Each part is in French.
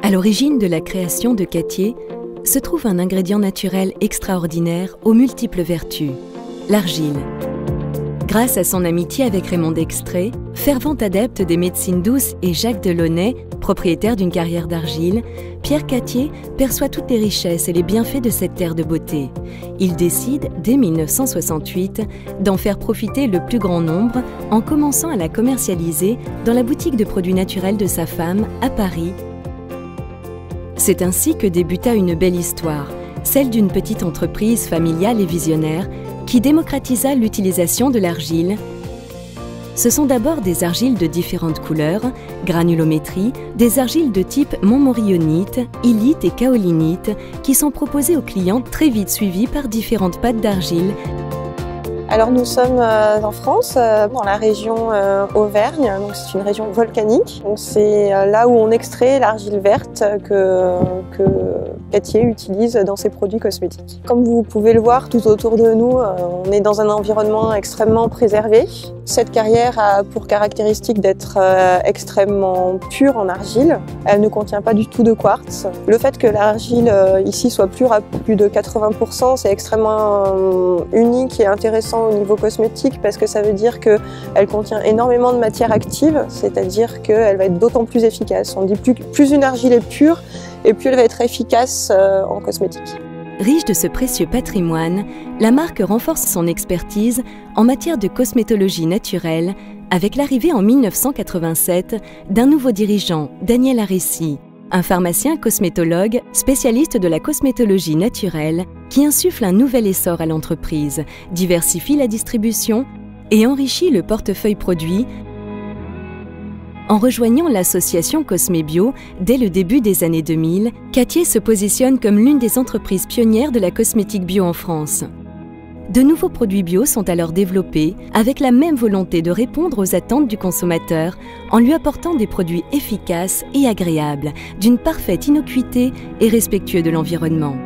À l'origine de la création de Cattier se trouve un ingrédient naturel extraordinaire aux multiples vertus, l'argile. Grâce à son amitié avec Raymond d'Extré, fervent adepte des médecines douces, et Jacques Delaunay, propriétaire d'une carrière d'argile, Pierre Cattier perçoit toutes les richesses et les bienfaits de cette terre de beauté. Il décide, dès 1968, d'en faire profiter le plus grand nombre en commençant à la commercialiser dans la boutique de produits naturels de sa femme à Paris. C'est ainsi que débuta une belle histoire, celle d'une petite entreprise familiale et visionnaire qui démocratisa l'utilisation de l'argile. Ce sont d'abord des argiles de différentes couleurs, granulométrie, des argiles de type montmorillonite, illite et kaolinite qui sont proposées aux clients, très vite suivies par différentes pâtes d'argile. Alors nous sommes en France, dans la région Auvergne, donc c'est une région volcanique. C'est là où on extrait l'argile verte que Cattier utilise dans ses produits cosmétiques. Comme vous pouvez le voir tout autour de nous, on est dans un environnement extrêmement préservé. Cette carrière a pour caractéristique d'être extrêmement pure en argile. Elle ne contient pas du tout de quartz. Le fait que l'argile ici soit pure à plus de 80%, c'est extrêmement unique et intéressant au niveau cosmétique parce que ça veut dire qu'elle contient énormément de matière active, c'est-à-dire qu'elle va être d'autant plus efficace. On dit plus une argile est pure et plus elle va être efficace en cosmétique. Riche de ce précieux patrimoine, la marque renforce son expertise en matière de cosmétologie naturelle avec l'arrivée en 1987 d'un nouveau dirigeant, Daniel Aressi, un pharmacien cosmétologue spécialiste de la cosmétologie naturelle qui insuffle un nouvel essor à l'entreprise, diversifie la distribution et enrichit le portefeuille produit. En rejoignant l'association Cosmébio dès le début des années 2000, Cattier se positionne comme l'une des entreprises pionnières de la cosmétique bio en France. De nouveaux produits bio sont alors développés avec la même volonté de répondre aux attentes du consommateur en lui apportant des produits efficaces et agréables, d'une parfaite innocuité et respectueux de l'environnement.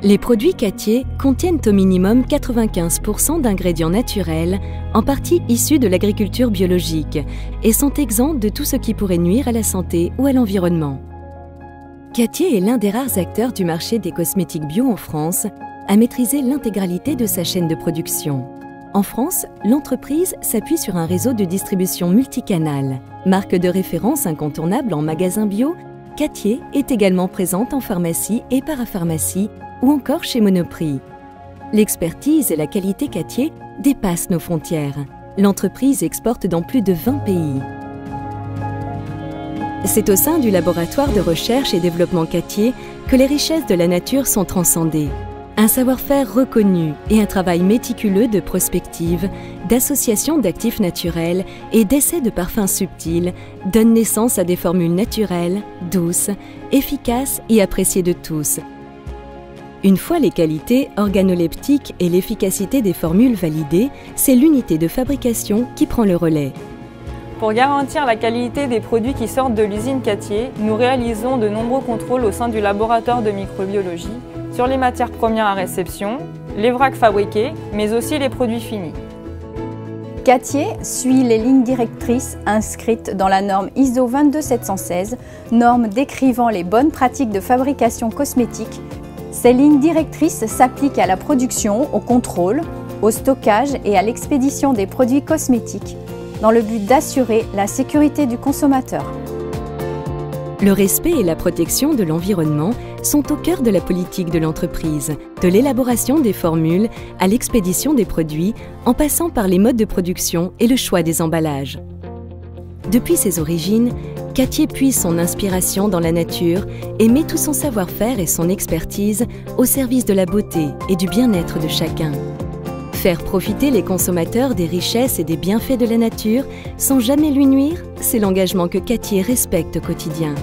Les produits Cattier contiennent au minimum 95% d'ingrédients naturels, en partie issus de l'agriculture biologique, et sont exempts de tout ce qui pourrait nuire à la santé ou à l'environnement. Cattier est l'un des rares acteurs du marché des cosmétiques bio en France à maîtriser l'intégralité de sa chaîne de production. En France, l'entreprise s'appuie sur un réseau de distribution multicanal. Marque de référence incontournable en magasin bio, Cattier est également présente en pharmacie et parapharmacie ou encore chez Monoprix. L'expertise et la qualité Cattier dépassent nos frontières. L'entreprise exporte dans plus de 20 pays. C'est au sein du laboratoire de recherche et développement Cattier que les richesses de la nature sont transcendées. Un savoir-faire reconnu et un travail méticuleux de prospective, d'association d'actifs naturels et d'essais de parfums subtils donnent naissance à des formules naturelles, douces, efficaces et appréciées de tous. Une fois les qualités organoleptiques et l'efficacité des formules validées, c'est l'unité de fabrication qui prend le relais. Pour garantir la qualité des produits qui sortent de l'usine Cattier, nous réalisons de nombreux contrôles au sein du laboratoire de microbiologie sur les matières premières à réception, les vracs fabriqués, mais aussi les produits finis. Cattier suit les lignes directrices inscrites dans la norme ISO 22716, norme décrivant les bonnes pratiques de fabrication cosmétique. Ces lignes directrices s'appliquent à la production, au contrôle, au stockage et à l'expédition des produits cosmétiques, dans le but d'assurer la sécurité du consommateur. Le respect et la protection de l'environnement sont au cœur de la politique de l'entreprise, de l'élaboration des formules à l'expédition des produits, en passant par les modes de production et le choix des emballages. Depuis ses origines, Cattier puise son inspiration dans la nature et met tout son savoir-faire et son expertise au service de la beauté et du bien-être de chacun. Faire profiter les consommateurs des richesses et des bienfaits de la nature sans jamais lui nuire, c'est l'engagement que Cattier respecte au quotidien.